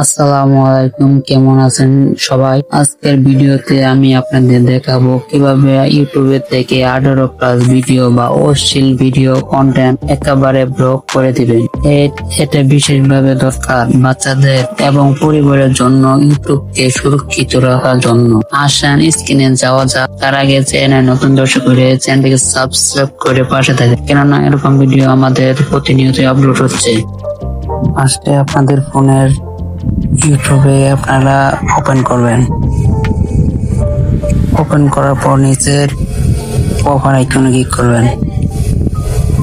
আসসালামু আলাইকুম, কেমন আছেন সবাই? আজকের ভিডিওতে আমি আপনাদের দেখাবো কিভাবে ইউটিউবে থেকে 18+ ভিডিও বা অশ্লীল ভিডিও কন্টেন্ট একেবারে ব্লক করে দিবেন। এটা বিশেষভাবে দরকার বাচ্চাদের এবং পরিবারের জন্য, ইউটিউবকে সুরক্ষিত রাখার জন্য। আসেন স্ক্রিনে যাওয়া যাক। তার আগে চ্যানেল নতুন দর্শক হলে চ্যানেলটিকে সাবস্ক্রাইব করে পাশে থাকে, কেননা এরকম ভিডিও আমাদের প্রতিনিয়ত আপলোড হচ্ছে। ফার্স্টে আপনাদের ফোনের ইউটিউবে আপনারা ওপেন করবেন। ওপেন করার পর নিচের প্রোফাইল আইকনে ক্লিক করবেন।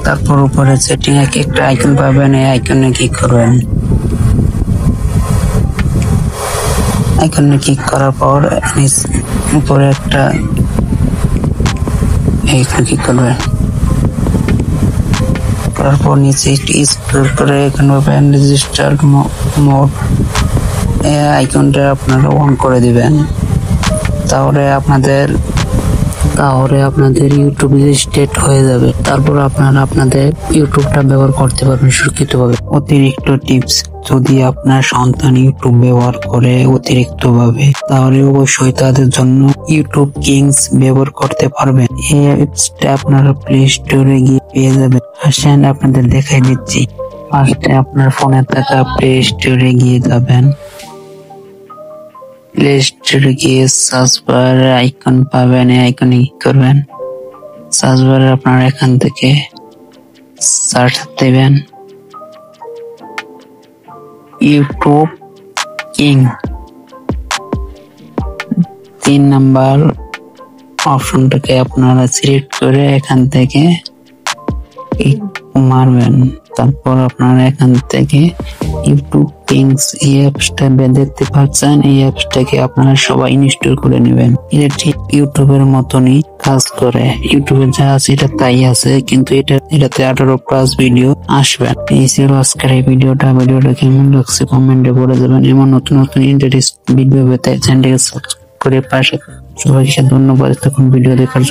তারপর উপরে সেটিং এ একটা আইকন পাবেন, এই আইকনে ক্লিক করবেন। আইকনে ক্লিক করার পর উপরে একটা আইকনে ক্লিক করবেন। করার পর নিচে স্ক্রল করে এখানে পাবেন রেজিস্টার মোড, এই আইকনটা আপনারা অন করে দিবেন। তাহলে আপনাদের ইউটিউব রেজিস্ট্রেট হয়ে যাবে। তারপর আপনারা আপনাদের ইউটিউবটা ব্যবহার করতে পারবেন সুরক্ষিতভাবে। অতিরিক্ত টিপস, যদি আপনার সন্তান ইউটিউব ব্যবহার করে অতিরিক্ত ভাবে, তাহলে অবশ্যই তাদের জন্য ইউটিউব কিংস ব্যবহার করতে পারবেন। এই অ্যাপসটা আপনারা প্লে স্টোরে গিয়ে পেয়ে যাবেন। আসেন আপনাদের দেখাই দিচ্ছি। ফার্স্টে আপনার ফোনে থাকা প্লে স্টোরে গিয়ে যাবেন। প্লে স্টোরে গিয়ে সার্চ বারের আইকন পাবেন, এই আইকনে ক্লিক করবেন। সার্চ বারে আপনারা এখান থেকে সার্চ দেবেন ইউটিউব কিং। 3 নাম্বার অপশনটাকে আপনারা সিলেক্ট করে এখান থেকে মারবেন। তারপর আপনারা এখান থেকে ইউটিউব কিংস এই অ্যাপসটা দেখতে পাচ্ছেন। এই অ্যাপসটাকে আপনারা সবাই ইনস্টল করে নেবেন। এটা ঠিক ইউটিউবের মতনই কাজ করে। ইউটিউবে যা আছে এটা তাই আছে, কিন্তু এটাতে 18+ ভিডিও আসবে। এই ছিল আজকের এই ভিডিওটা কেমন লাগছে কমেন্টে বলে যাবেন। এমন নতুন নতুন ইন্টারেস্ট ভিডিও পেতে চ্যানেলটিকে সাবস্ক্রাইব করে পাশে। সবাইকে ধন্যবাদ তখন ভিডিও দেখার জন্য।